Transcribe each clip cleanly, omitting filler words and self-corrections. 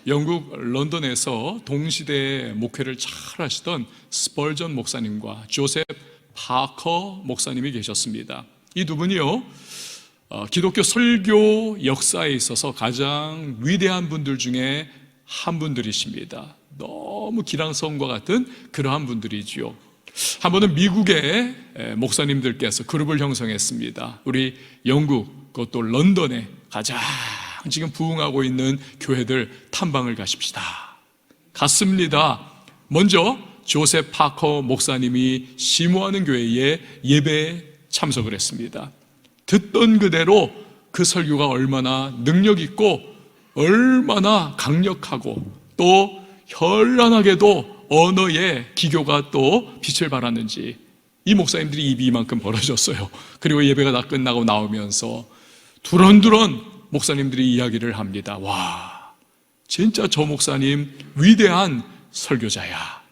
영국 런던에서 동시대 목회를 잘 하시던 스펄전 목사님과 조셉 파커 목사님이 계셨습니다. 이 두 분이요, 기독교 설교 역사에 있어서 가장 위대한 분들 중에 한 분들이십니다. 너무 기랑성과 같은 그러한 분들이지요. 한 번은 미국의 목사님들께서 그룹을 형성했습니다. 우리 영국, 그것도 런던에 가장 지금 부흥하고 있는 교회들 탐방을 가십시다. 갔습니다. 먼저 조셉 파커 목사님이 심호하는 교회에 예배에 참석을 했습니다. 듣던 그대로 그 설교가 얼마나 능력 있고 얼마나 강력하고 또 현란하게도 언어의 기교가 또 빛을 발하는지 이 목사님들이 입이 이만큼 벌어졌어요. 그리고 예배가 다 끝나고 나오면서 두런두런 목사님들이 이야기를 합니다. 와, 진짜 저 목사님 위대한 설교자야.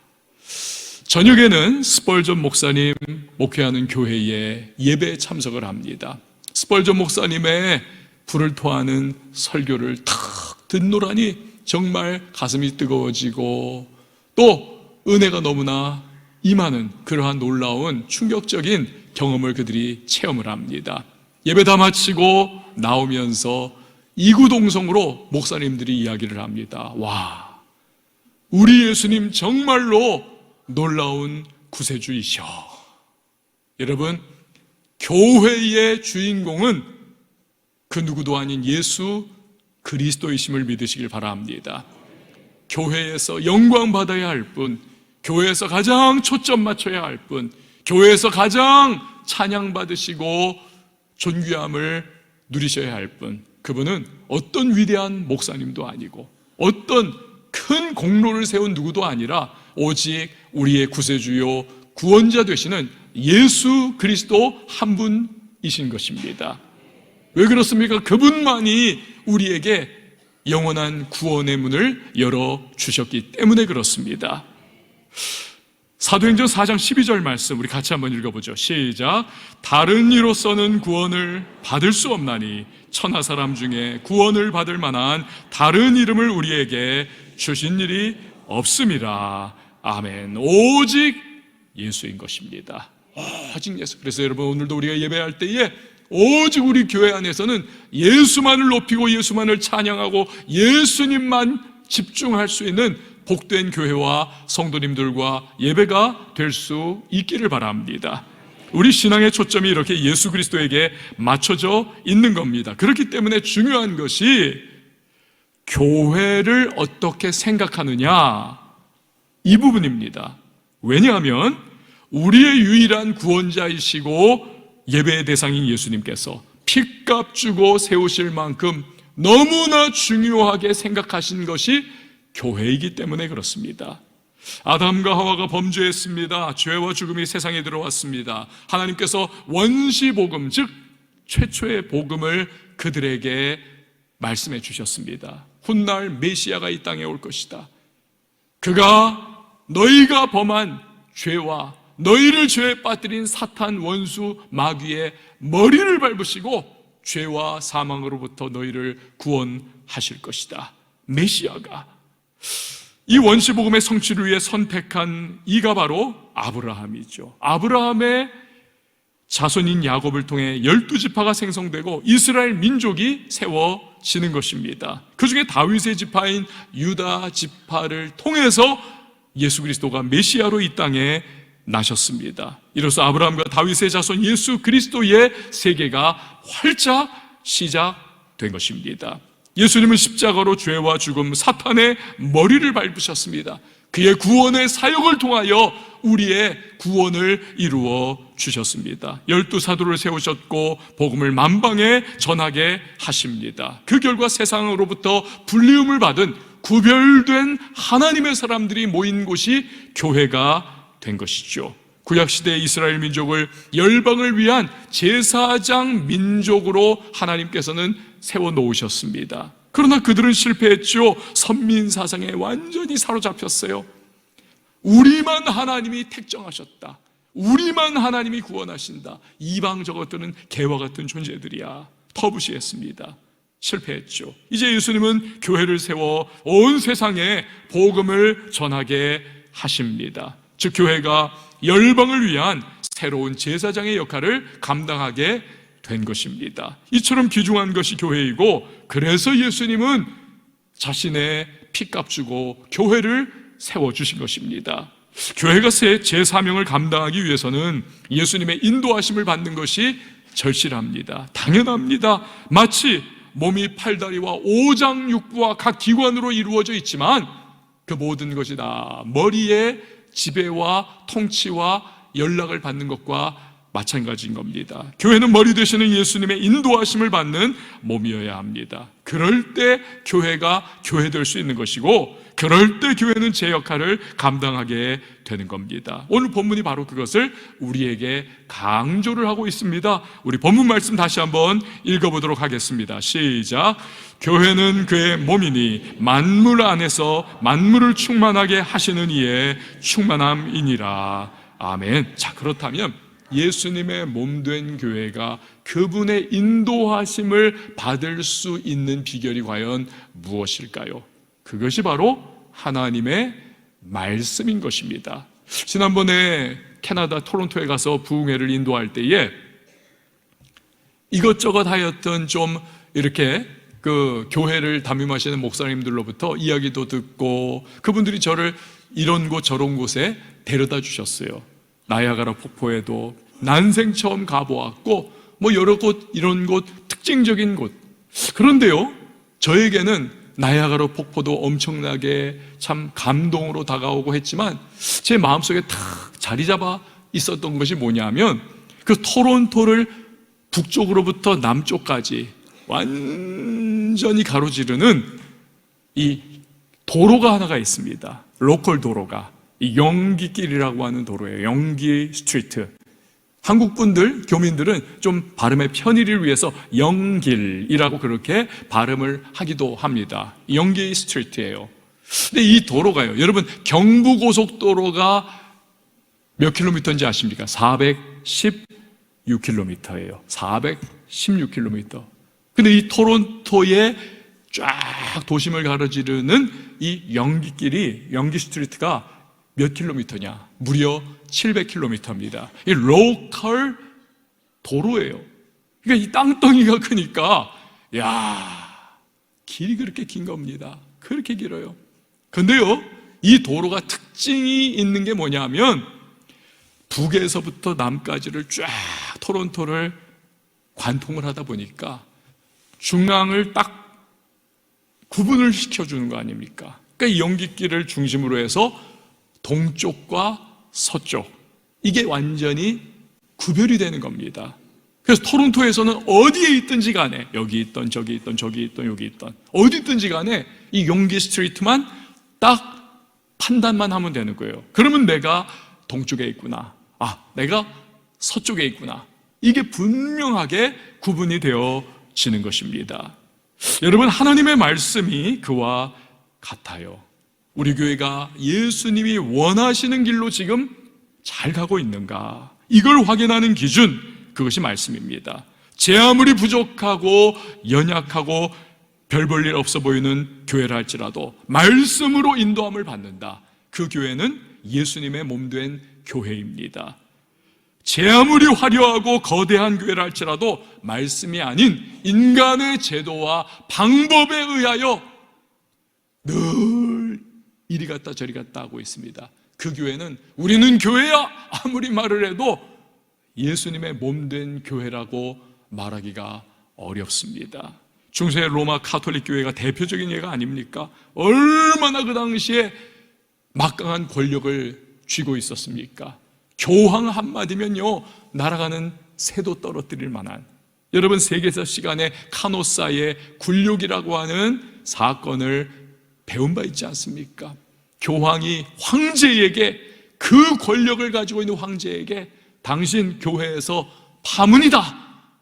저녁에는 스펄전 목사님 목회하는 교회에 예배에 참석을 합니다. 스펄전 목사님의 불을 토하는 설교를 탁 듣노라니 정말 가슴이 뜨거워지고 또 은혜가 너무나 임하는 그러한 놀라운 충격적인 경험을 그들이 체험을 합니다. 예배 다 마치고 나오면서 이구동성으로 목사님들이 이야기를 합니다. 와, 우리 예수님 정말로 놀라운 구세주이셔. 여러분, 교회의 주인공은 그 누구도 아닌 예수 그리스도이심을 믿으시길 바랍니다. 교회에서 영광 받아야 할 분, 교회에서 가장 초점 맞춰야 할 분, 교회에서 가장 찬양 받으시고 존귀함을 누리셔야 할 분, 그분은 어떤 위대한 목사님도 아니고 어떤 큰 공로를 세운 누구도 아니라 오직 우리의 구세주요 구원자 되시는 예수 그리스도 한 분이신 것입니다. 왜 그렇습니까? 그분만이 우리에게 영원한 구원의 문을 열어주셨기 때문에 그렇습니다. 사도행전 4장 12절 말씀 우리 같이 한번 읽어보죠. 시작. 다른 이로서는 구원을 받을 수 없나니 천하 사람 중에 구원을 받을 만한 다른 이름을 우리에게 주신 일이 없음이라. 아멘. 오직 예수인 것입니다. 오직 예수. 그래서 여러분, 오늘도 우리가 예배할 때에 오직 우리 교회 안에서는 예수만을 높이고 예수만을 찬양하고 예수님만 집중할 수 있는 복된 교회와 성도님들과 예배가 될 수 있기를 바랍니다. 우리 신앙의 초점이 이렇게 예수 그리스도에게 맞춰져 있는 겁니다. 그렇기 때문에 중요한 것이 교회를 어떻게 생각하느냐, 이 부분입니다. 왜냐하면 우리의 유일한 구원자이시고 예배의 대상인 예수님께서 핏값 주고 세우실 만큼 너무나 중요하게 생각하신 것이 교회이기 때문에 그렇습니다. 아담과 하와가 범죄했습니다. 죄와 죽음이 세상에 들어왔습니다. 하나님께서 원시복음, 즉 최초의 복음을 그들에게 말씀해 주셨습니다. 훗날 메시아가 이 땅에 올 것이다. 그가 너희가 범한 죄와 너희를 죄에 빠뜨린 사탄 원수 마귀의 머리를 밟으시고 죄와 사망으로부터 너희를 구원하실 것이다. 메시아가. 이 원시복음의 성취를 위해 선택한 이가 바로 아브라함이죠. 아브라함의 자손인 야곱을 통해 12지파가 생성되고 이스라엘 민족이 세워지는 것입니다. 그 중에 다윗의 지파인 유다 지파를 통해서 예수 그리스도가 메시아로 이 땅에 나셨습니다. 이로써 아브라함과 다윗의 자손 예수 그리스도의 세계가 활짝 시작된 것입니다. 예수님은 십자가로 죄와 죽음, 사탄의 머리를 밟으셨습니다. 그의 구원의 사역을 통하여 우리의 구원을 이루어 주셨습니다. 12사도를 세우셨고 복음을 만방에 전하게 하십니다. 그 결과 세상으로부터 불리움을 받은 구별된 하나님의 사람들이 모인 곳이 교회가 된 것이죠. 구약시대의 이스라엘 민족을 열방을 위한 제사장 민족으로 하나님께서는 세워놓으셨습니다. 그러나 그들은 실패했죠. 선민사상에 완전히 사로잡혔어요. 우리만 하나님이 택정하셨다. 우리만 하나님이 구원하신다. 이방 저것들은 개와 같은 존재들이야. 터부시했습니다. 실패했죠. 이제 예수님은 교회를 세워 온 세상에 복음을 전하게 하십니다. 즉 교회가 열방을 위한 새로운 제사장의 역할을 감당하게 된 것입니다. 이처럼 귀중한 것이 교회이고, 그래서 예수님은 자신의 피값 주고 교회를 세워주신 것입니다. 교회가 제 사명을 감당하기 위해서는 예수님의 인도하심을 받는 것이 절실합니다. 당연합니다. 마치 몸이 팔다리와 오장육부와 각 기관으로 이루어져 있지만 그 모든 것이 다 머리의 지배와 통치와 연락을 받는 것과 마찬가지인 겁니다. 교회는 머리 되시는 예수님의 인도하심을 받는 몸이어야 합니다. 그럴 때 교회가 교회될 수 있는 것이고, 그럴 때 교회는 제 역할을 감당하게 되는 겁니다. 오늘 본문이 바로 그것을 우리에게 강조를 하고 있습니다. 우리 본문 말씀 다시 한번 읽어보도록 하겠습니다. 시작. 교회는 그의 몸이니 만물 안에서 만물을 충만하게 하시는 이의 충만함이니라. 아멘. 자, 그렇다면 예수님의 몸된 교회가 그분의 인도하심을 받을 수 있는 비결이 과연 무엇일까요? 그것이 바로 하나님의 말씀인 것입니다. 지난번에 캐나다 토론토에 가서 부흥회를 인도할 때에 이것저것 하였던 좀 이렇게 그 교회를 담임하시는 목사님들로부터 이야기도 듣고, 그분들이 저를 이런 곳 저런 곳에 데려다 주셨어요. 나야가라 폭포에도 난생 처음 가보았고, 뭐 여러 곳, 이런 곳, 특징적인 곳. 그런데요, 저에게는 나야가라 폭포도 엄청나게 참 감동으로 다가오고 했지만 제 마음속에 탁 자리 잡아 있었던 것이 뭐냐면, 그 토론토를 북쪽으로부터 남쪽까지 완전히 가로지르는 이 도로가 하나가 있습니다. 로컬 도로가 이 영기길이라고 하는 도로예요. 영기 스트리트. 한국 분들, 교민들은 좀 발음의 편의를 위해서 영길이라고 그렇게 발음을 하기도 합니다. 영기 스트리트예요. 근데 이 도로가요, 여러분 경부고속도로가 몇 킬로미터인지 아십니까? 416킬로미터예요. 416킬로미터. 근데 이 토론토의 쫙 도심을 가로지르는 이 영기길이, 영기 스트리트가 몇 킬로미터냐? 무려 700킬로미터입니다. 이 로컬 도로예요. 그러니까 이 땅덩이가 크니까, 길이 그렇게 긴 겁니다. 그렇게 길어요. 근데요, 이 도로가 특징이 있는 게 뭐냐면, 북에서부터 남까지를 쫙 토론토를 관통을 하다 보니까 중앙을 딱 구분을 시켜주는 거 아닙니까? 그러니까 이 영기길을 중심으로 해서 동쪽과 서쪽, 이게 완전히 구별이 되는 겁니다. 그래서 토론토에서는 어디에 있든지 간에, 여기 있던 저기 있던 저기 있던 여기 있던 어디 있든지 간에 이 용기 스트리트만 딱 판단만 하면 되는 거예요. 그러면 내가 동쪽에 있구나, 내가 서쪽에 있구나, 이게 분명하게 구분이 되어지는 것입니다. 여러분, 하나님의 말씀이 그와 같아요. 우리 교회가 예수님이 원하시는 길로 지금 잘 가고 있는가, 이걸 확인하는 기준, 그것이 말씀입니다. 제 아무리 부족하고 연약하고 별 볼 일 없어 보이는 교회라 할지라도 말씀으로 인도함을 받는다, 그 교회는 예수님의 몸된 교회입니다. 제 아무리 화려하고 거대한 교회라 할지라도 말씀이 아닌 인간의 제도와 방법에 의하여 늘 이리 갔다 저리 갔다 하고 있습니다. 그 교회는 우리는 교회야 아무리 말을 해도 예수님의 몸된 교회라고 말하기가 어렵습니다. 중세 로마 가톨릭 교회가 대표적인 예가 아닙니까? 얼마나 그 당시에 막강한 권력을 쥐고 있었습니까? 교황 한마디면요, 날아가는 새도 떨어뜨릴 만한. 여러분, 세계사 시간에 카노사의 굴욕이라고 하는 사건을 배운 바 있지 않습니까? 교황이 황제에게, 그 권력을 가지고 있는 황제에게 당신 교회에서 파문이다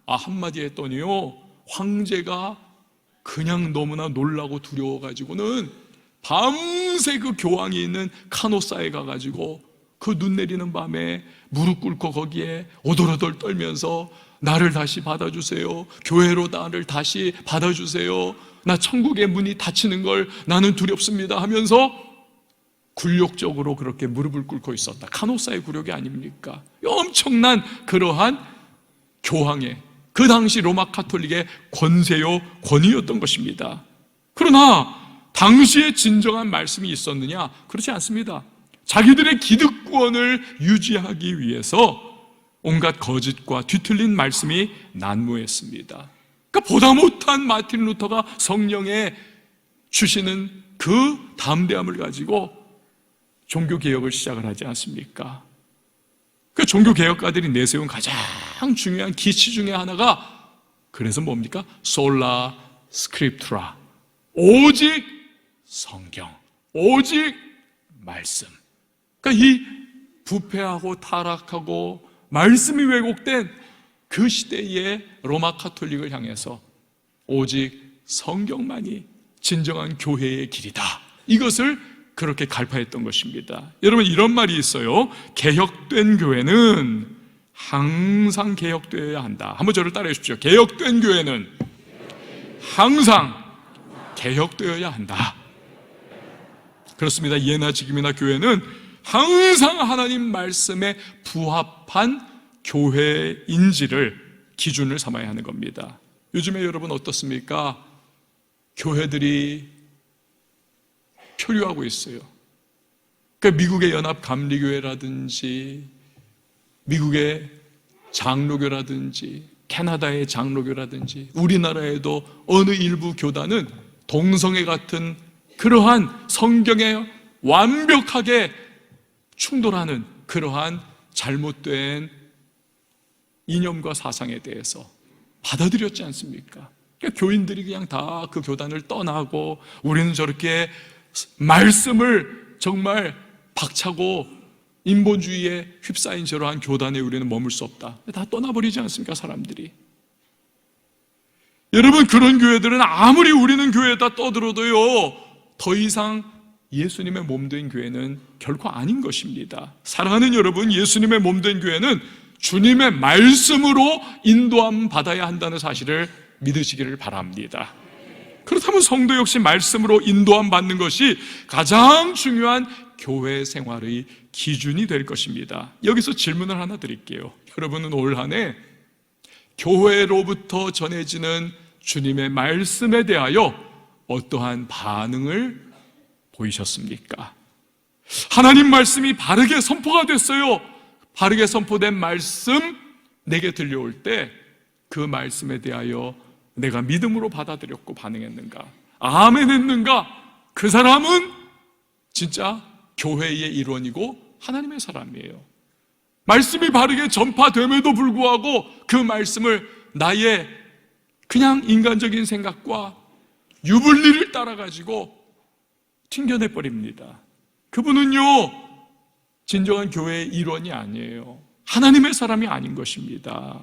한마디 했더니요, 황제가 그냥 너무나 놀라고 두려워가지고는 밤새 그 교황이 있는 카노사에 가가지고 그 눈 내리는 밤에 무릎 꿇고 거기에 오돌오돌 떨면서 나를 다시 받아주세요. 교회로 나를 다시 받아주세요. 나 천국의 문이 닫히는 걸 나는 두렵습니다 하면서 굴욕적으로 그렇게 무릎을 꿇고 있었다. 카노사의 굴욕이 아닙니까? 엄청난 그러한 교황의, 그 당시 로마 카톨릭의 권세요 권위였던 것입니다. 그러나 당시에 진정한 말씀이 있었느냐? 그렇지 않습니다. 자기들의 기득권을 유지하기 위해서 온갖 거짓과 뒤틀린 말씀이 난무했습니다. 그러니까 보다 못한 마틴 루터가 성령에 주시는 그 담대함을 가지고 종교개혁을 시작을 하지 않습니까? 그 종교개혁가들이 내세운 가장 중요한 기치 중에 하나가, 그래서 뭡니까? 솔라 스크립투라, 오직 성경, 오직 말씀. 그러니까 이 부패하고 타락하고 말씀이 왜곡된 그 시대의 로마 카톨릭을 향해서 오직 성경만이 진정한 교회의 길이다, 이것을 그렇게 갈파했던 것입니다. 여러분, 이런 말이 있어요. 개혁된 교회는 항상 개혁되어야 한다. 한번 저를 따라해 주십시오. 개혁된 교회는 항상 개혁되어야 한다. 그렇습니다. 예나 지금이나 교회는 항상 하나님 말씀에 부합한 교회인지를 기준을 삼아야 하는 겁니다. 요즘에 여러분 어떻습니까? 교회들이 표류하고 있어요. 그러니까 미국의 연합감리교회라든지 미국의 장로교라든지 캐나다의 장로교라든지 우리나라에도 어느 일부 교단은 동성애 같은 그러한 성경에 완벽하게 충돌하는 그러한 잘못된 이념과 사상에 대해서 받아들였지 않습니까? 그러니까 교인들이 그냥 다 그 교단을 떠나고, 우리는 저렇게 말씀을 정말 박차고 인본주의에 휩싸인 저러한 교단에 우리는 머물 수 없다, 다 떠나버리지 않습니까, 사람들이? 여러분, 그런 교회들은 아무리 우리는 교회에다 떠들어도요, 더 이상 예수님의 몸된 교회는 결코 아닌 것입니다. 사랑하는 여러분, 예수님의 몸된 교회는 주님의 말씀으로 인도함 받아야 한다는 사실을 믿으시기를 바랍니다. 그렇다면 성도 역시 말씀으로 인도함 받는 것이 가장 중요한 교회 생활의 기준이 될 것입니다. 여기서 질문을 하나 드릴게요. 여러분은 올 한 해 교회로부터 전해지는 주님의 말씀에 대하여 어떠한 반응을 보이셨습니까? 하나님 말씀이 바르게 선포가 됐어요. 바르게 선포된 말씀 내게 들려올 때 그 말씀에 대하여 내가 믿음으로 받아들였고 반응했는가? 아멘 했는가? 그 사람은 진짜 교회의 일원이고 하나님의 사람이에요. 말씀이 바르게 전파됨에도 불구하고 그 말씀을 나의 그냥 인간적인 생각과 유불리를 따라가지고 튕겨내버립니다. 그분은요, 진정한 교회의 일원이 아니에요. 하나님의 사람이 아닌 것입니다.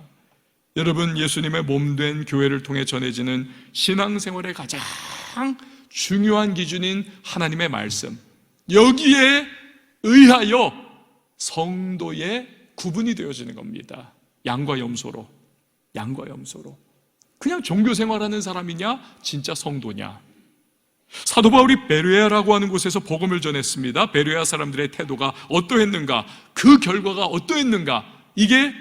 여러분, 예수님의 몸된 교회를 통해 전해지는 신앙생활의 가장 중요한 기준인 하나님의 말씀, 여기에 의하여 성도의 구분이 되어지는 겁니다. 양과 염소로. 양과 염소로. 그냥 종교생활하는 사람이냐, 진짜 성도냐. 사도 바울이 베레아라고 하는 곳에서 복음을 전했습니다. 베레아 사람들의 태도가 어떠했는가, 그 결과가 어떠했는가, 이게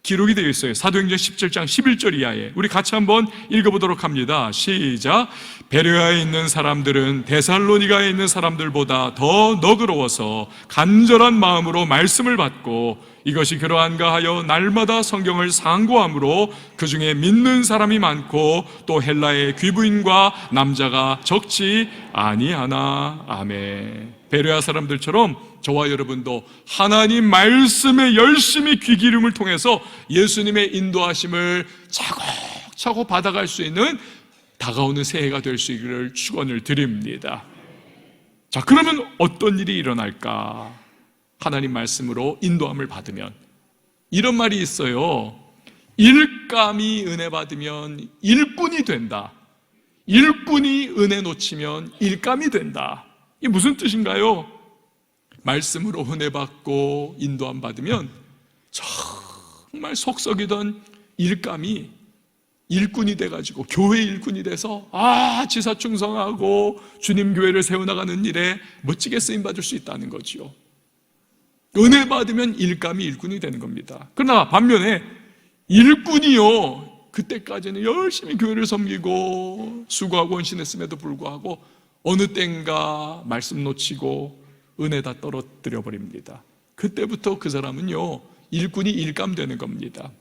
기록이 되어 있어요. 사도행전 17장 11절 이하에. 우리 같이 한번 읽어보도록 합니다. 시작. 베레아에 있는 사람들은 데살로니가에 있는 사람들보다 더 너그러워서 간절한 마음으로 말씀을 받고, 이것이 그러한가 하여 날마다 성경을 상고함으로 그 중에 믿는 사람이 많고 또 헬라의 귀부인과 남자가 적지 아니하나. 아멘. 베레아 사람들처럼 저와 여러분도 하나님 말씀에 열심히 귀 기름을 통해서 예수님의 인도하심을 차곡차곡 받아갈 수 있는 다가오는 새해가 될 수 있기를 축원을 드립니다. 자, 그러면 어떤 일이 일어날까? 하나님 말씀으로 인도함을 받으면 이런 말이 있어요. 일감이 은혜 받으면 일꾼이 된다. 일꾼이 은혜 놓치면 일감이 된다. 이게 무슨 뜻인가요? 말씀으로 은혜 받고 인도함 받으면 정말 속썩이던 일감이 일꾼이 돼가지고 교회 일꾼이 돼서 지사 충성하고 주님 교회를 세워나가는 일에 멋지게 쓰임받을 수 있다는 거지요. 은혜 받으면 일감이 일꾼이 되는 겁니다. 그러나 반면에 일꾼이요, 그때까지는 열심히 교회를 섬기고 수고하고 헌신했음에도 불구하고 어느 땐가 말씀 놓치고 은혜 다 떨어뜨려 버립니다. 그때부터 그 사람은요, 일꾼이 일감되는 겁니다.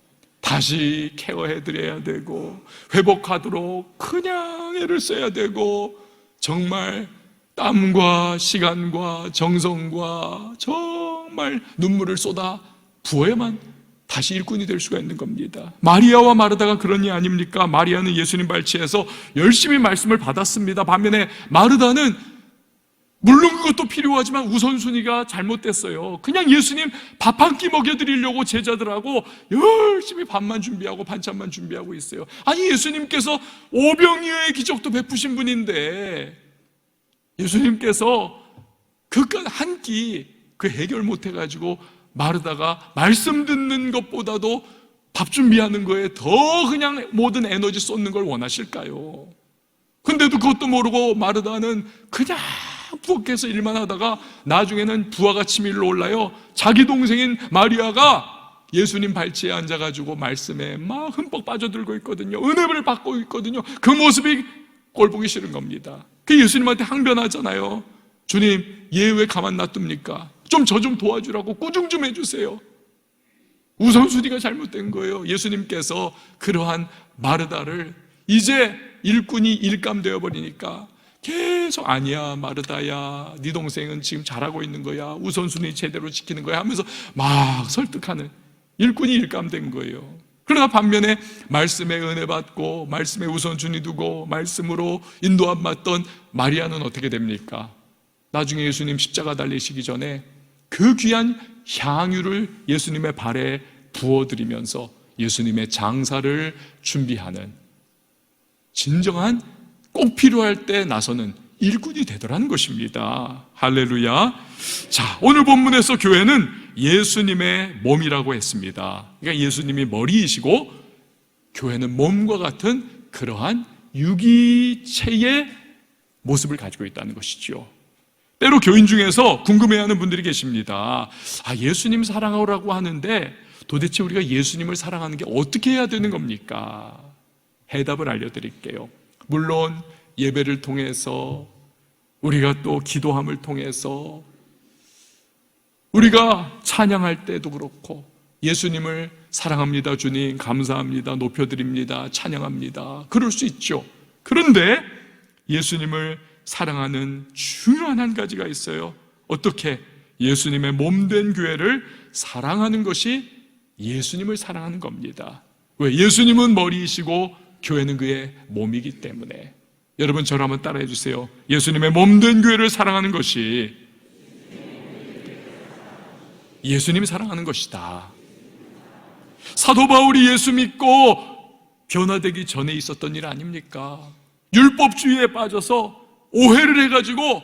다시 케어해드려야 되고 회복하도록 그냥 애를 써야 되고 정말 땀과 시간과 정성과 정말 눈물을 쏟아 부어야만 다시 일꾼이 될 수가 있는 겁니다. 마리아와 마르다가 그런 일 아닙니까? 마리아는 예수님 발치에서 열심히 말씀을 받았습니다. 반면에 마르다는 물론 그것도 필요하지만 우선순위가 잘못됐어요. 그냥 예수님 밥 한 끼 먹여드리려고 제자들하고 열심히 밥만 준비하고 반찬만 준비하고 있어요. 아니, 예수님께서 오병이어의 기적도 베푸신 분인데 예수님께서 그깟 한 끼 그 해결 못해가지고 마르다가 말씀 듣는 것보다도 밥 준비하는 거에 더 그냥 모든 에너지 쏟는 걸 원하실까요? 근데도 그것도 모르고 마르다는 그냥 부엌에서 일만 하다가 나중에는 부하가 치밀러 올라요. 자기 동생인 마리아가 예수님 발치에 앉아가지고 말씀에 막 흠뻑 빠져들고 있거든요. 은혜를 받고 있거든요. 그 모습이 꼴 보기 싫은 겁니다. 그 예수님한테 항변하잖아요. 주님, 얘 왜 가만 놔둡니까? 좀 저 좀 도와주라고 꾸중 좀 해주세요. 우선순위가 잘못된 거예요. 예수님께서 그러한 마르다를 이제 일꾼이 일감되어 버리니까 계속 아니야 마르다야, 네 동생은 지금 잘하고 있는 거야, 우선순위 제대로 지키는 거야 하면서 막 설득하는 일꾼이 일감된 거예요. 그러나 반면에 말씀에 은혜 받고 말씀에 우선순위 두고 말씀으로 인도함 받던 마리아는 어떻게 됩니까? 나중에 예수님 십자가 달리시기 전에 그 귀한 향유를 예수님의 발에 부어드리면서 예수님의 장사를 준비하는 진정한 꼭 필요할 때 나서는 일꾼이 되더라는 것입니다. 할렐루야. 자, 오늘 본문에서 교회는 예수님의 몸이라고 했습니다. 그러니까 예수님이 머리이시고 교회는 몸과 같은 그러한 유기체의 모습을 가지고 있다는 것이죠. 때로 교인 중에서 궁금해하는 분들이 계십니다. 예수님 사랑하라고 하는데 도대체 우리가 예수님을 사랑하는 게 어떻게 해야 되는 겁니까? 해답을 알려드릴게요. 물론 예배를 통해서 우리가 또 기도함을 통해서 우리가 찬양할 때도 그렇고 예수님을 사랑합니다 주님, 감사합니다, 높여드립니다, 찬양합니다, 그럴 수 있죠. 그런데 예수님을 사랑하는 중요한 한 가지가 있어요. 어떻게? 예수님의 몸된 교회를 사랑하는 것이 예수님을 사랑하는 겁니다. 왜? 예수님은 머리이시고 교회는 그의 몸이기 때문에. 여러분 저를 한번 따라해 주세요. 예수님의 몸된 교회를 사랑하는 것이 예수님이 사랑하는 것이다. 사도 바울이 예수 믿고 변화되기 전에 있었던 일 아닙니까? 율법주의에 빠져서 오해를 해가지고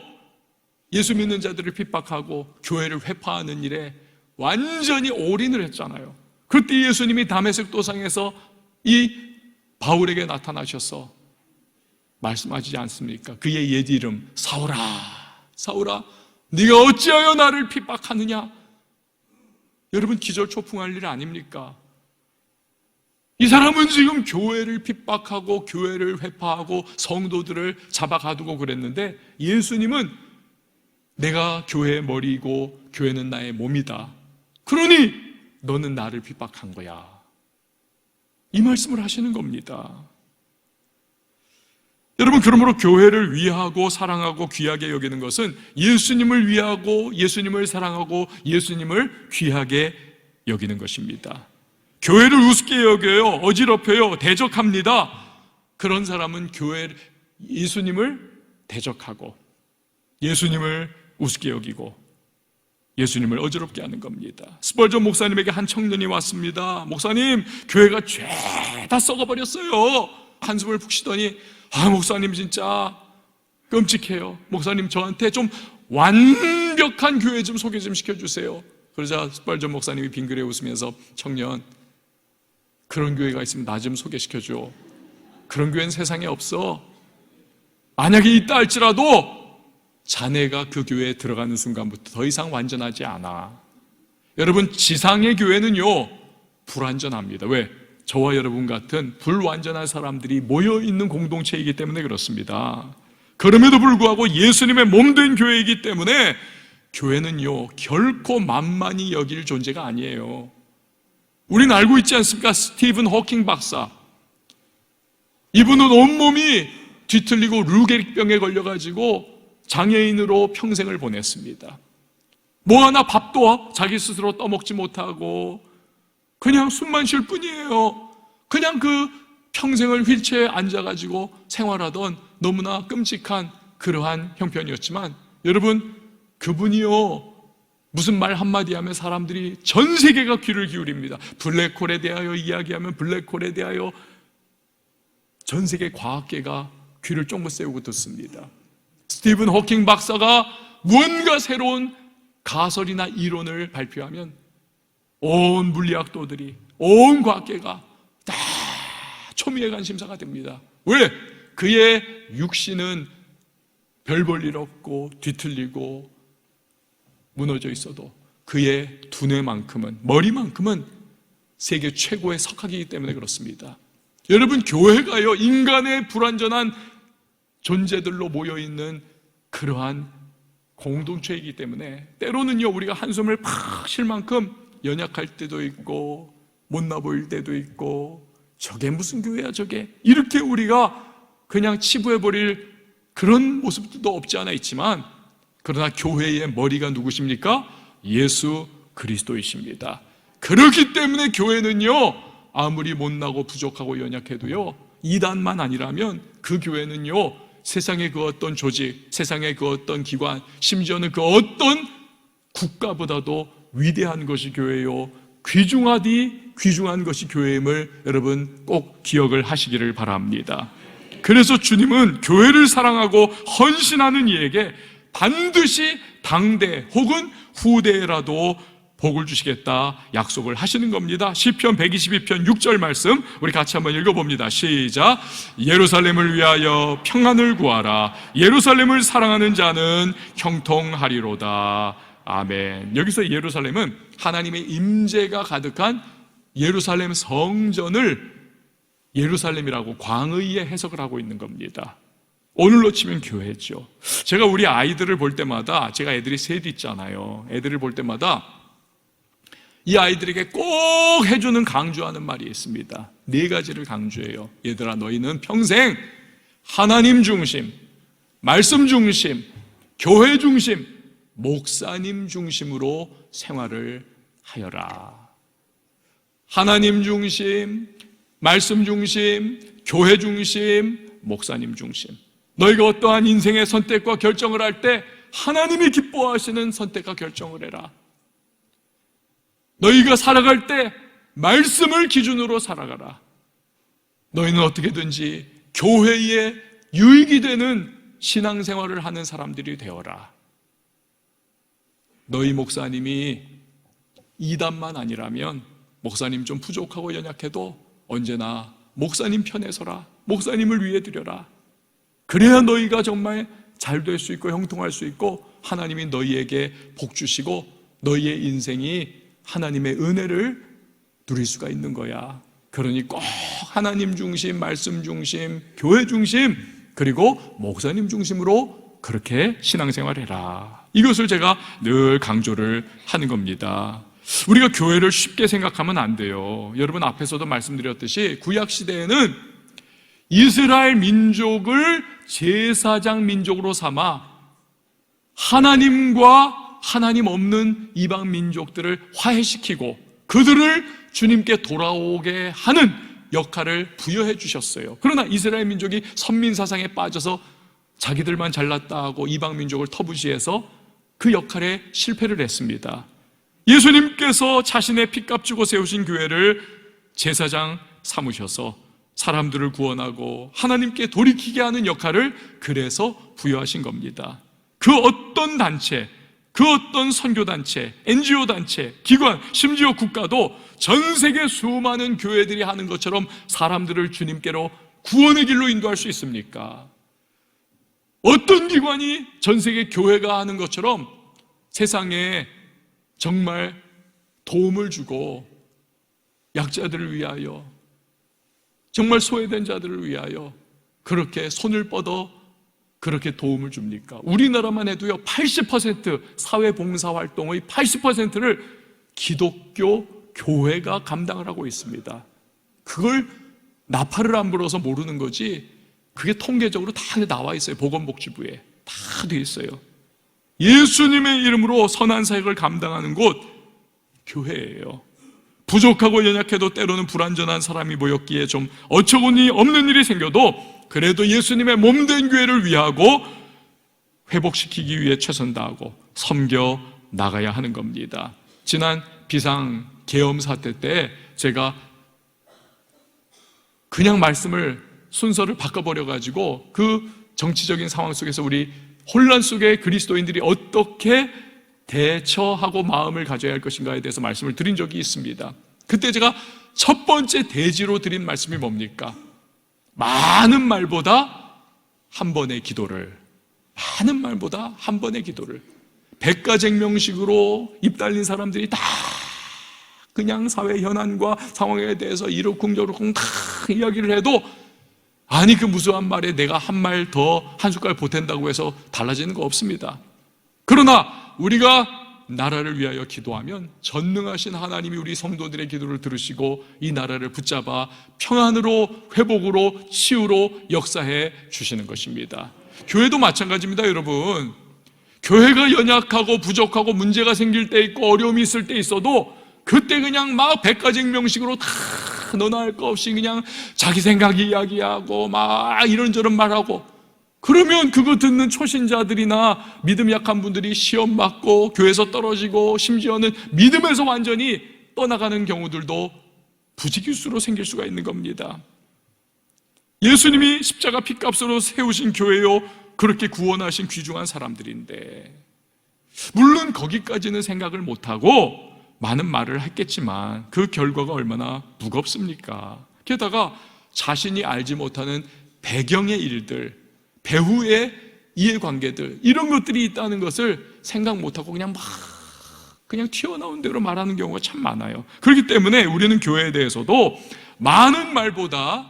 예수 믿는 자들을 핍박하고 교회를 회파하는 일에 완전히 올인을 했잖아요. 그때 예수님이 다메섹 도상에서 이 바울에게 나타나셔서 말씀하시지 않습니까? 그의 옛 이름 사울아, 사울아, 네가 어찌하여 나를 핍박하느냐? 여러분 기절초풍할 일 아닙니까? 이 사람은 지금 교회를 핍박하고 교회를 회파하고 성도들을 잡아가두고 그랬는데 예수님은 내가 교회의 머리이고 교회는 나의 몸이다. 그러니 너는 나를 핍박한 거야. 이 말씀을 하시는 겁니다. 여러분, 그러므로 교회를 위하고 사랑하고 귀하게 여기는 것은 예수님을 위하고 예수님을 사랑하고 예수님을 귀하게 여기는 것입니다. 교회를 우습게 여겨요, 어지럽혀요, 대적합니다. 그런 사람은 예수님을 대적하고 예수님을 우습게 여기고 예수님을 어지럽게 하는 겁니다. 스펄전 목사님에게 한 청년이 왔습니다. 목사님, 교회가 죄다 썩어버렸어요. 한숨을 푹 쉬더니 목사님 진짜 끔찍해요. 목사님 저한테 좀 완벽한 교회 좀 소개 좀 시켜주세요. 그러자 스펄전 목사님이 빙그레 웃으면서 청년, 그런 교회가 있으면 나 좀 소개시켜줘. 그런 교회는 세상에 없어. 만약에 있다 할지라도 자네가 그 교회에 들어가는 순간부터 더 이상 완전하지 않아. 여러분, 지상의 교회는요 불완전합니다. 왜? 저와 여러분 같은 불완전한 사람들이 모여있는 공동체이기 때문에 그렇습니다. 그럼에도 불구하고 예수님의 몸된 교회이기 때문에 교회는요 결코 만만히 여길 존재가 아니에요. 우리는 알고 있지 않습니까? 스티븐 호킹 박사, 이분은 온몸이 뒤틀리고 루게릭병에 걸려가지고 장애인으로 평생을 보냈습니다. 뭐 하나 밥도 자기 스스로 떠먹지 못하고 그냥 숨만 쉴 뿐이에요. 그냥 그 평생을 휠체어에 앉아가지고 생활하던 너무나 끔찍한 그러한 형편이었지만, 여러분, 그분이요 무슨 말 한마디 하면 사람들이 전 세계가 귀를 기울입니다. 블랙홀에 대하여 이야기하면 블랙홀에 대하여 전 세계 과학계가 귀를 쫑긋 세우고 듣습니다. 스티븐 호킹 박사가 무언가 새로운 가설이나 이론을 발표하면 온 물리학도들이, 온 과학계가 다 초미의 관심사가 됩니다. 왜? 그의 육신은 별 볼 일 없고 뒤틀리고 무너져 있어도 그의 두뇌만큼은, 머리만큼은 세계 최고의 석학이기 때문에 그렇습니다. 여러분, 교회가요 인간의 불완전한 존재들로 모여있는 그러한 공동체이기 때문에 때로는요 우리가 한숨을 팍 쉴 만큼 연약할 때도 있고 못나 보일 때도 있고, 저게 무슨 교회야 저게, 이렇게 우리가 그냥 치부해버릴 그런 모습들도 없지 않아 있지만, 그러나 교회의 머리가 누구십니까? 예수 그리스도이십니다. 그렇기 때문에 교회는요 아무리 못나고 부족하고 연약해도요, 이단만 아니라면 그 교회는요 세상의 그 어떤 조직, 세상의 그 어떤 기관, 심지어는 그 어떤 국가보다도 위대한 것이 교회요, 귀중한 것이 교회임을 여러분 꼭 기억을 하시기를 바랍니다. 그래서 주님은 교회를 사랑하고 헌신하는 이에게 반드시 당대 혹은 후대라도 복을 주시겠다 약속을 하시는 겁니다. 시편 122편 6절 말씀 우리 같이 한번 읽어봅니다. 시작. 예루살렘을 위하여 평안을 구하라. 예루살렘을 사랑하는 자는 형통하리로다. 아멘. 여기서 예루살렘은 하나님의 임재가 가득한 예루살렘 성전을 예루살렘이라고 광의의 해석을 하고 있는 겁니다. 오늘로 치면 교회죠. 제가 우리 아이들을 볼 때마다, 제가 애들이 셋 있잖아요. 애들을 볼 때마다 이 아이들에게 꼭 해주는, 강조하는 말이 있습니다. 4가지를 강조해요. 얘들아, 너희는 평생 하나님 중심, 말씀 중심, 교회 중심, 목사님 중심으로 생활을 하여라. 하나님 중심, 말씀 중심, 교회 중심, 목사님 중심. 너희가 어떠한 인생의 선택과 결정을 할 때 하나님이 기뻐하시는 선택과 결정을 해라. 너희가 살아갈 때 말씀을 기준으로 살아가라. 너희는 어떻게든지 교회에 유익이 되는 신앙생활을 하는 사람들이 되어라. 너희 목사님이 이단만 아니라면, 목사님 좀 부족하고 연약해도 언제나 목사님 편에 서라. 목사님을 위해 드려라. 그래야 너희가 정말 잘 될 수 있고 형통할 수 있고 하나님이 너희에게 복 주시고 너희의 인생이 하나님의 은혜를 누릴 수가 있는 거야. 그러니 꼭 하나님 중심, 말씀 중심, 교회 중심, 그리고 목사님 중심으로 그렇게 신앙생활해라. 이것을 제가 늘 강조를 하는 겁니다. 우리가 교회를 쉽게 생각하면 안 돼요. 여러분, 앞에서도 말씀드렸듯이 구약시대에는 이스라엘 민족을 제사장 민족으로 삼아 하나님과 하나님 없는 이방 민족들을 화해시키고 그들을 주님께 돌아오게 하는 역할을 부여해 주셨어요. 그러나 이스라엘 민족이 선민사상에 빠져서 자기들만 잘났다 하고 이방 민족을 터부시해서 그 역할에 실패를 했습니다. 예수님께서 자신의 피값 주고 세우신 교회를 제사장 삼으셔서 사람들을 구원하고 하나님께 돌이키게 하는 역할을 그래서 부여하신 겁니다. 그 어떤 단체, 그 어떤 선교단체, NGO단체, 기관, 심지어 국가도 전 세계 수많은 교회들이 하는 것처럼 사람들을 주님께로 구원의 길로 인도할 수 있습니까? 어떤 기관이 전 세계 교회가 하는 것처럼 세상에 정말 도움을 주고 약자들을 위하여, 정말 소외된 자들을 위하여 그렇게 손을 뻗어 그렇게 도움을 줍니까? 우리나라만 해도요, 80% 사회봉사활동의 80%를 기독교 교회가 감당을 하고 있습니다. 그걸 나팔을 안 불어서 모르는 거지, 그게 통계적으로 다 나와 있어요. 보건복지부에 다 돼 있어요. 예수님의 이름으로 선한 사역을 감당하는 곳 교회예요. 부족하고 연약해도 때로는 불완전한 사람이 모였기에 좀 어처구니 없는 일이 생겨도 그래도 예수님의 몸된 교회를 위하고 회복시키기 위해 최선 다하고 섬겨 나가야 하는 겁니다. 지난 비상 계엄 사태 때 제가 그냥 말씀을 순서를 바꿔버려가지고 그 정치적인 상황 속에서 우리 혼란 속에 그리스도인들이 어떻게 대처하고 마음을 가져야 할 것인가에 대해서 말씀을 드린 적이 있습니다. 그때 제가 첫 번째 대지로 드린 말씀이 뭡니까? 많은 말보다 한 번의 기도를, 많은 말보다 한 번의 기도를. 백가쟁명식으로 입 달린 사람들이 다 그냥 사회 현안과 상황에 대해서 이러쿵저러쿵 다 이야기를 해도, 아니 그 무수한 말에 내가 한 말 더 한 숟갈 보탠다고 해서 달라지는 거 없습니다. 그러나 우리가 나라를 위하여 기도하면 전능하신 하나님이 우리 성도들의 기도를 들으시고 이 나라를 붙잡아 평안으로, 회복으로, 치유로 역사해 주시는 것입니다. 교회도 마찬가지입니다. 여러분, 교회가 연약하고 부족하고 문제가 생길 때 있고 어려움이 있을 때 있어도 그때 그냥 막 백가쟁명식으로 다 너나 할 거 없이 그냥 자기 생각 이야기하고 막 이런저런 말하고, 그러면 그거 듣는 초신자들이나 믿음 약한 분들이 시험 맞고 교회에서 떨어지고 심지어는 믿음에서 완전히 떠나가는 경우들도 부지기수로 생길 수가 있는 겁니다. 예수님이 십자가 핏값으로 세우신 교회요, 그렇게 구원하신 귀중한 사람들인데, 물론 거기까지는 생각을 못하고 많은 말을 했겠지만 그 결과가 얼마나 무겁습니까? 게다가 자신이 알지 못하는 배경의 일들, 배후의 이해관계들, 이런 것들이 있다는 것을 생각 못하고 그냥 튀어나온 대로 말하는 경우가 참 많아요. 그렇기 때문에 우리는 교회에 대해서도 많은 말보다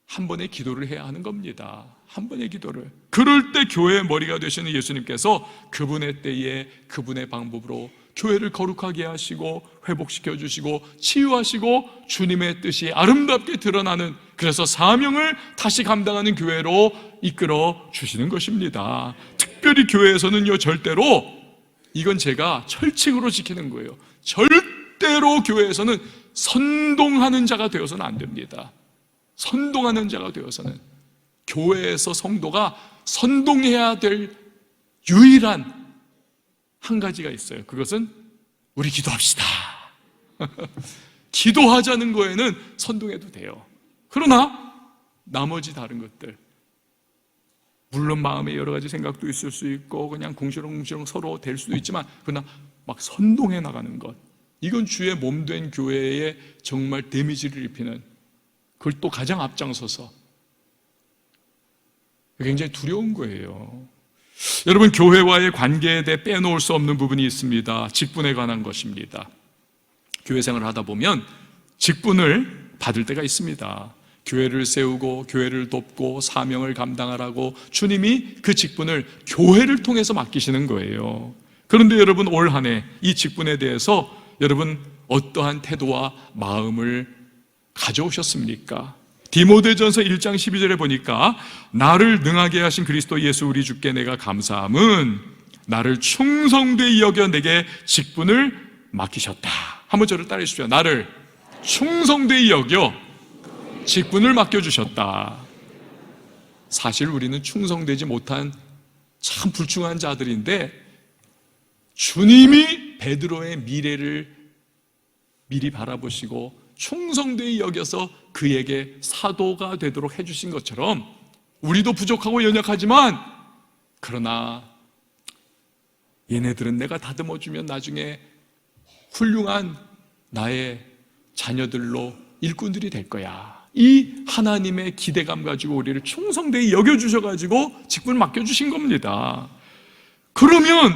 한 번의 기도를 해야 하는 겁니다. 한 번의 기도를. 그럴 때 교회의 머리가 되시는 예수님께서 그분의 때에 그분의 방법으로 교회를 거룩하게 하시고 회복시켜 주시고 치유하시고 주님의 뜻이 아름답게 드러나는, 그래서 사명을 다시 감당하는 교회로 이끌어 주시는 것입니다. 특별히 교회에서는요, 절대로, 이건 제가 철칙으로 지키는 거예요. 절대로 교회에서는 선동하는 자가 되어서는 안 됩니다. 선동하는 자가 되어서는, 교회에서 성도가 선동해야 될 유일한 한 가지가 있어요. 그것은 우리 기도합시다. 기도하자는 거에는 선동해도 돼요. 그러나 나머지 다른 것들, 물론 마음에 여러 가지 생각도 있을 수 있고 그냥 궁시렁궁시렁 서로 될 수도 있지만, 그러나 막 선동해 나가는 것, 이건 주의 몸된 교회에 정말 데미지를 입히는, 그걸 또 가장 앞장서서 굉장히 두려운 거예요. 여러분, 교회와의 관계에 대해 빼놓을 수 없는 부분이 있습니다. 직분에 관한 것입니다. 교회 생활을 하다 보면 직분을 받을 때가 있습니다. 교회를 세우고 교회를 돕고 사명을 감당하라고 주님이 그 직분을 교회를 통해서 맡기시는 거예요. 그런데 여러분, 올 한 해 이 직분에 대해서 여러분 어떠한 태도와 마음을 가져오셨습니까? 디모데전서 1장 12절에 보니까 나를 능하게 하신 그리스도 예수 우리 주께 내가 감사함은 나를 충성되이 여겨 내게 직분을 맡기셨다. 한번 저를 따라해 주십시오. 나를 충성되이 여겨 직분을 맡겨주셨다. 사실 우리는 충성되지 못한 참 불충한 자들인데, 주님이 베드로의 미래를 미리 바라보시고 충성되이 여겨서 그에게 사도가 되도록 해주신 것처럼, 우리도 부족하고 연약하지만 그러나 얘네들은 내가 다듬어주면 나중에 훌륭한 나의 자녀들로 일꾼들이 될 거야. 이 하나님의 기대감 가지고 우리를 충성되게 여겨주셔가지고 직분을 맡겨주신 겁니다. 그러면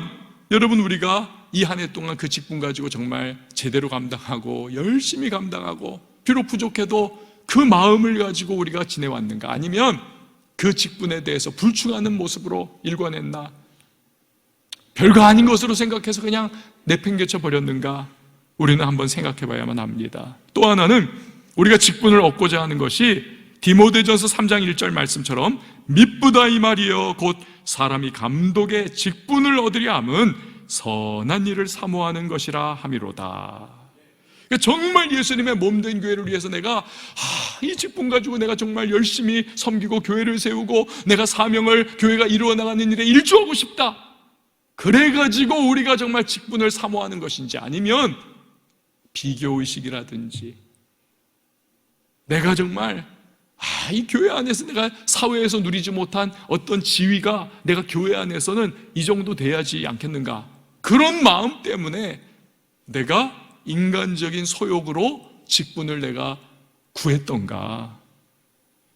여러분, 우리가 이 한 해 동안 그 직분 가지고 정말 제대로 감당하고 열심히 감당하고 비록 부족해도 그 마음을 가지고 우리가 지내왔는가? 아니면 그 직분에 대해서 불충하는 모습으로 일관했나? 별거 아닌 것으로 생각해서 그냥 내팽개쳐 버렸는가? 우리는 한번 생각해 봐야만 합니다. 또 하나는 우리가 직분을 얻고자 하는 것이 디모데전서 3장 1절 말씀처럼 미쁘다 이 말이여 곧 사람이 감독의 직분을 얻으려 함은 선한 일을 사모하는 것이라 함이로다. 그러니까 정말 예수님의 몸된 교회를 위해서 내가 이 직분 가지고 내가 정말 열심히 섬기고 교회를 세우고 내가 사명을 교회가 이루어 나가는 일에 일조하고 싶다. 그래가지고 우리가 정말 직분을 사모하는 것인지, 아니면 비교의식이라든지 내가 정말 이 교회 안에서 내가 사회에서 누리지 못한 어떤 지위가 내가 교회 안에서는 이 정도 돼야지 않겠는가, 그런 마음 때문에 내가 인간적인 소욕으로 직분을 내가 구했던가,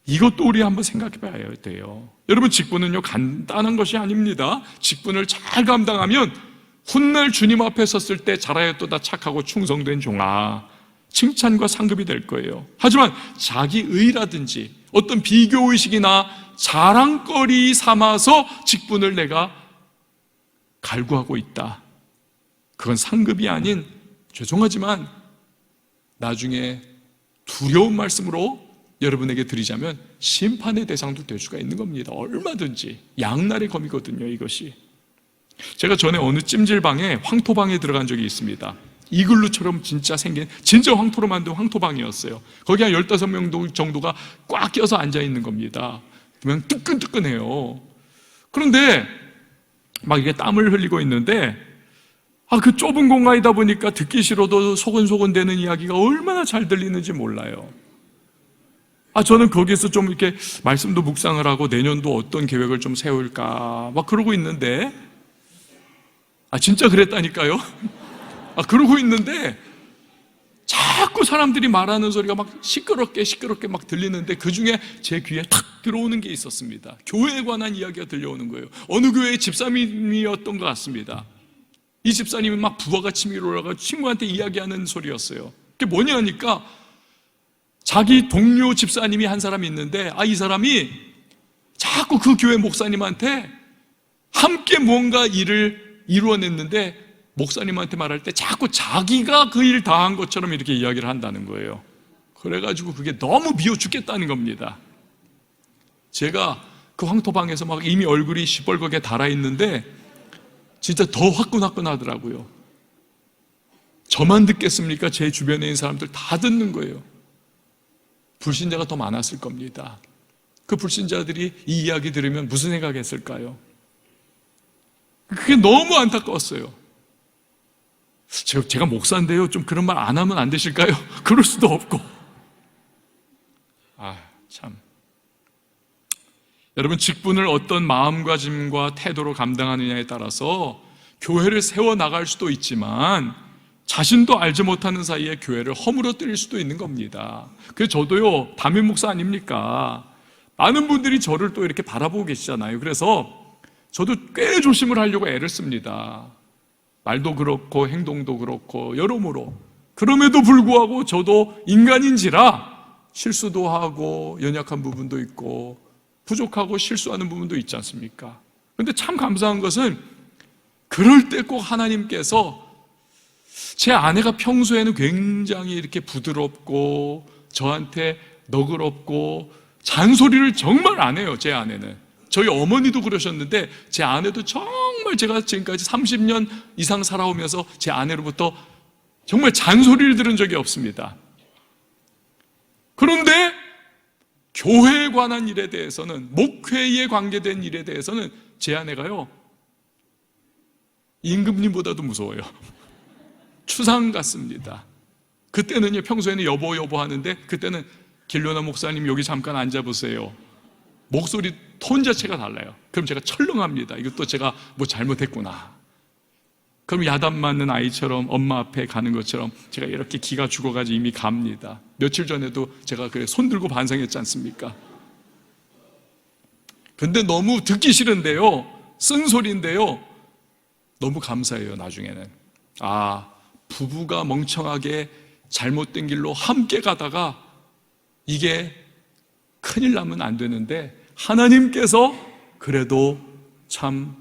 이것도 우리 한번 생각해 봐야 돼요. 여러분, 직분은요 간단한 것이 아닙니다. 직분을 잘 감당하면 훗날 주님 앞에 섰을 때 잘하였도다 착하고 충성된 종아, 칭찬과 상급이 될 거예요. 하지만 자기의라든지 어떤 비교의식이나 자랑거리 삼아서 직분을 내가 갈구하고 있다, 그건 상급이 아닌, 죄송하지만 나중에 두려운 말씀으로 여러분에게 드리자면 심판의 대상도 될 수가 있는 겁니다. 얼마든지 양날의 검이거든요, 이것이. 제가 전에 어느 찜질방에 황토방에 들어간 적이 있습니다. 이글루처럼 진짜 생긴, 진짜 황토로 만든 황토방이었어요. 거기 한 15명 정도가 꽉 껴서 앉아있는 겁니다. 그러면 뜨끈뜨끈해요. 그런데 막 이게 땀을 흘리고 있는데 그 좁은 공간이다 보니까 듣기 싫어도 소근소근 되는 이야기가 얼마나 잘 들리는지 몰라요. 저는 거기서 좀 이렇게 말씀도 묵상을 하고 내년도 어떤 계획을 좀 세울까 막 그러고 있는데, 진짜 그랬다니까요. 그러고 있는데 자꾸 사람들이 말하는 소리가 막 시끄럽게 막 들리는데 그 중에 제 귀에 탁 들어오는 게 있었습니다. 교회에 관한 이야기가 들려오는 거예요. 어느 교회의 집사님이었던 것 같습니다. 이 집사님이 막 부하가 치밀어 올라가 친구한테 이야기하는 소리였어요. 그게 뭐냐 하니까 자기 동료 집사님이 한 사람이 있는데 이 사람이 자꾸 그 교회 목사님한테 함께 뭔가 일을 이루어냈는데 목사님한테 말할 때 자꾸 자기가 그 일 다 한 것처럼 이렇게 이야기를 한다는 거예요. 그래가지고 그게 너무 미워 죽겠다는 겁니다. 제가 그 황토방에서 막 이미 얼굴이 시뻘겋게 달아있는데 진짜 더 화끈화끈하더라고요. 저만 듣겠습니까? 제 주변에 있는 사람들 다 듣는 거예요. 불신자가 더 많았을 겁니다. 그 불신자들이 이 이야기 들으면 무슨 생각했을까요? 그게 너무 안타까웠어요. 제가 목사인데요, 좀 그런 말 안 하면 안 되실까요? 그럴 수도 없고. 참. 여러분, 직분을 어떤 마음가짐과 태도로 감당하느냐에 따라서 교회를 세워나갈 수도 있지만 자신도 알지 못하는 사이에 교회를 허물어뜨릴 수도 있는 겁니다. 그래서 저도요, 담임 목사 아닙니까? 많은 분들이 저를 또 이렇게 바라보고 계시잖아요. 그래서 저도 꽤 조심을 하려고 애를 씁니다. 말도 그렇고 행동도 그렇고 여러모로. 그럼에도 불구하고 저도 인간인지라 실수도 하고 연약한 부분도 있고 부족하고 실수하는 부분도 있지 않습니까? 그런데 참 감사한 것은 그럴 때 꼭 하나님께서, 제 아내가 평소에는 굉장히 이렇게 부드럽고 저한테 너그럽고 잔소리를 정말 안 해요. 제 아내는. 저희 어머니도 그러셨는데 제 아내도 정말, 제가 지금까지 30년 이상 살아오면서 제 아내로부터 정말 잔소리를 들은 적이 없습니다. 그런데 교회에 관한 일에 대해서는, 목회에 관계된 일에 대해서는 제 아내가요, 임금님보다도 무서워요. 추상 같습니다. 그때는요, 평소에는 여보 하는데 그때는 길로나 목사님 여기 잠깐 앉아보세요. 목소리 톤 자체가 달라요. 그럼 제가 철렁합니다. 이것도 제가 뭐 잘못했구나. 그럼 야단 맞는 아이처럼 엄마 앞에 가는 것처럼 제가 이렇게 기가 죽어가지고 이미 갑니다. 며칠 전에도 제가 그래 손 들고 반성했지 않습니까? 근데 너무 듣기 싫은데요, 쓴소리인데요, 너무 감사해요. 나중에는 부부가 멍청하게 잘못된 길로 함께 가다가 이게 큰일 나면 안 되는데 하나님께서 그래도 참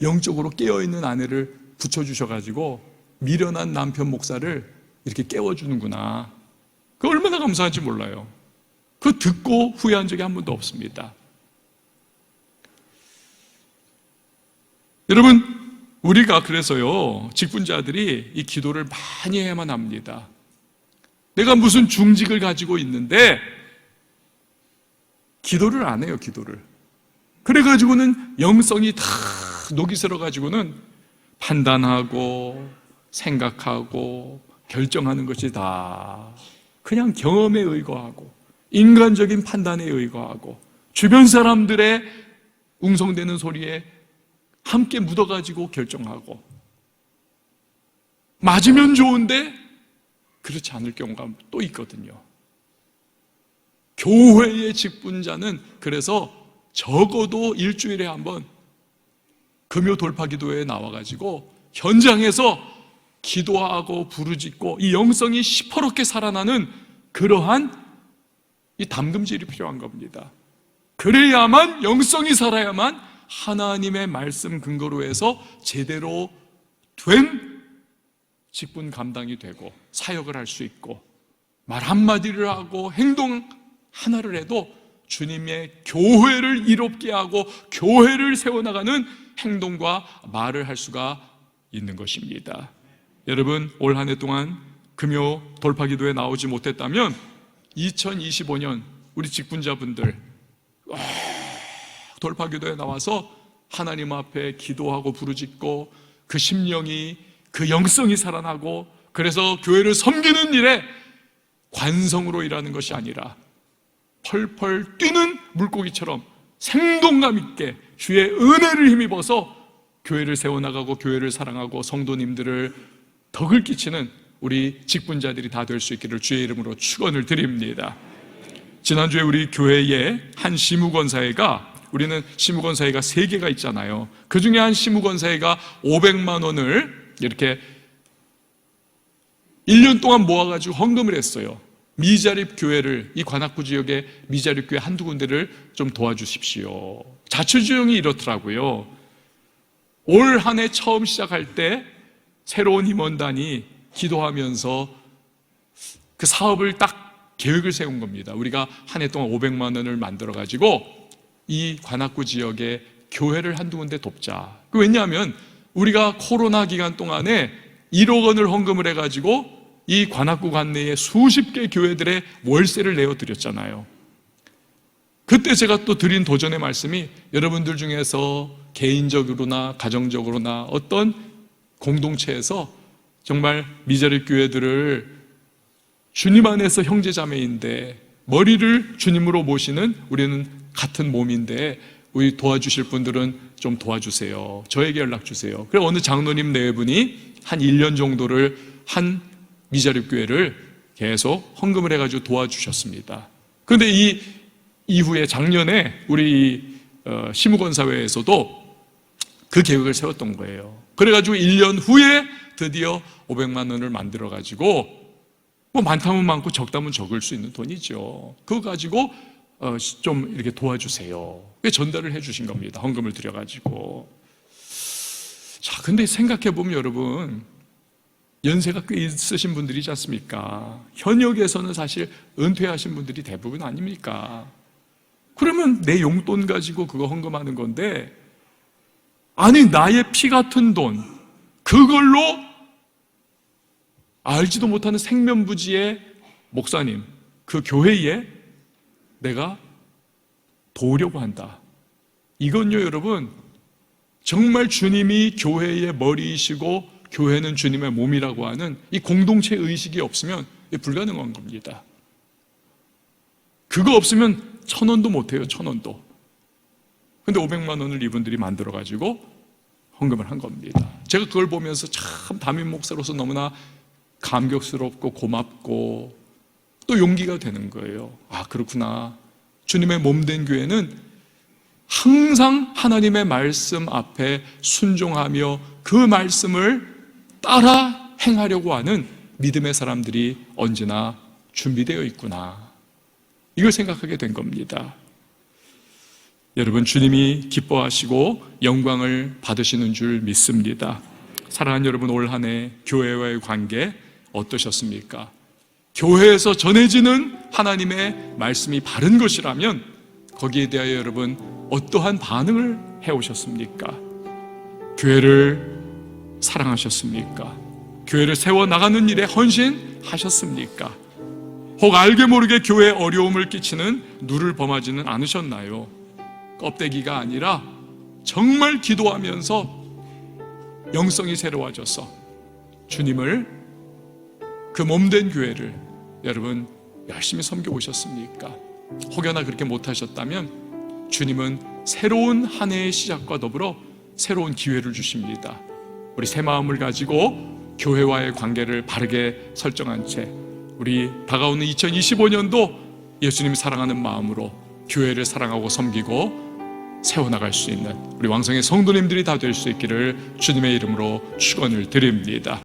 영적으로 깨어있는 아내를 붙여주셔가지고 미련한 남편 목사를 이렇게 깨워주는구나. 그 얼마나 감사한지 몰라요. 그거 듣고 후회한 적이 한 번도 없습니다. 여러분, 우리가 그래서요, 직분자들이 이 기도를 많이 해야만 합니다. 내가 무슨 중직을 가지고 있는데 기도를 안 해요. 기도를 그래가지고는 영성이 다 녹이 슬어가지고는 판단하고 생각하고 결정하는 것이 다 그냥 경험에 의거하고 인간적인 판단에 의거하고 주변 사람들의 웅성대는 소리에 함께 묻어가지고 결정하고, 맞으면 좋은데 그렇지 않을 경우가 또 있거든요. 교회의 직분자는 그래서 적어도 일주일에 한 번 금요 돌파 기도회에 나와가지고 현장에서 기도하고 부르짖고 이 영성이 시퍼렇게 살아나는 그러한 이 담금질이 필요한 겁니다. 그래야만, 영성이 살아야만 하나님의 말씀 근거로 해서 제대로 된 직분 감당이 되고 사역을 할 수 있고, 말 한마디를 하고 행동 하나를 해도 주님의 교회를 이롭게 하고 교회를 세워나가는 행동과 말을 할 수가 있는 것입니다. 여러분, 올 한 해 동안 금요 돌파 기도에 나오지 못했다면 2025년 우리 직분자분들 돌파 기도에 나와서 하나님 앞에 기도하고 부르짖고 그 심령이, 그 영성이 살아나고, 그래서 교회를 섬기는 일에 관성으로 일하는 것이 아니라 펄펄 뛰는 물고기처럼 생동감 있게 주의 은혜를 힘입어서 교회를 세워나가고 교회를 사랑하고 성도님들을 덕을 끼치는 우리 직분자들이 다 될 수 있기를 주의 이름으로 축원을 드립니다. 지난주에 우리 교회에 한 시무권사회가, 우리는 시무권사회가 3개가 있잖아요. 그 중에 한 시무권사회가 500만 원을 이렇게 1년 동안 모아가지고 헌금을 했어요. 미자립 교회를, 이 관악구 지역의 미자립 교회 한두 군데를 좀 도와주십시오. 자초지종이 이렇더라고요. 올 한 해 처음 시작할 때 새로운 임원단이 기도하면서 그 사업을 딱 계획을 세운 겁니다. 우리가 한 해 동안 500만 원을 만들어가지고 이 관악구 지역의 교회를 한두 군데 돕자. 왜냐하면 우리가 코로나 기간 동안에 1억 원을 헌금을 해가지고 이 관악구 관내에 수십 개 교회들의 월세를 내어드렸잖아요. 그때 제가 또 드린 도전의 말씀이, 여러분들 중에서 개인적으로나 가정적으로나 어떤 공동체에서 정말 미자립 교회들을 주님 안에서 형제자매인데 머리를 주님으로 모시는, 우리는 같은 몸인데 우리 도와주실 분들은 좀 도와주세요. 저에게 연락 주세요. 그래 어느 장로님 네 분이 한 1년 정도를 한 미자립 교회를 계속 헌금을 해가지고 도와주셨습니다. 그런데 이 이후에 작년에 우리 시무권사회에서도 그 계획을 세웠던 거예요. 그래가지고 1년 후에 드디어 500만 원을 만들어가지고, 뭐 많다면 많고 적다면 적을 수 있는 돈이죠. 그거 가지고 좀 이렇게 도와주세요. 전달을 해주신 겁니다. 헌금을 드려가지고. 자, 근데 생각해보면 여러분, 연세가 꽤 있으신 분들이지 않습니까? 현역에서는 사실 은퇴하신 분들이 대부분 아닙니까? 그러면 내 용돈 가지고 그거 헌금하는 건데, 아니 나의 피 같은 돈, 그걸로 알지도 못하는 생면부지의 목사님, 그 교회에 내가 도우려고 한다. 이건요 여러분, 정말 주님이 교회의 머리이시고 교회는 주님의 몸이라고 하는 이 공동체 의식이 없으면 불가능한 겁니다. 그거 없으면 1,000원도 못해요. 1,000원도. 근데 500만 원을 이분들이 만들어가지고 헌금을 한 겁니다. 제가 그걸 보면서 참 담임 목사로서 너무나 감격스럽고 고맙고 또 용기가 되는 거예요. 아, 그렇구나. 주님의 몸된 교회는 항상 하나님의 말씀 앞에 순종하며 그 말씀을 따라 행하려고 하는 믿음의 사람들이 언제나 준비되어 있구나. 이걸 생각하게 된 겁니다. 여러분, 주님이 기뻐하시고 영광을 받으시는 줄 믿습니다. 사랑하는 여러분, 올 한 해 교회와의 관계 어떠셨습니까? 교회에서 전해지는 하나님의 말씀이 바른 것이라면 거기에 대하여 여러분 어떠한 반응을 해오셨습니까? 교회를 사랑하셨습니까? 교회를 세워나가는 일에 헌신하셨습니까? 혹 알게 모르게 교회에 어려움을 끼치는 누를 범하지는 않으셨나요? 껍데기가 아니라 정말 기도하면서 영성이 새로워져서 주님을, 그 몸된 교회를 여러분 열심히 섬겨오셨습니까? 혹여나 그렇게 못하셨다면 주님은 새로운 한 해의 시작과 더불어 새로운 기회를 주십니다. 우리 새 마음을 가지고 교회와의 관계를 바르게 설정한 채 우리 다가오는 2025년도 예수님 사랑하는 마음으로 교회를 사랑하고 섬기고 세워나갈 수 있는 우리 왕성의 성도님들이 다 될 수 있기를 주님의 이름으로 축원을 드립니다.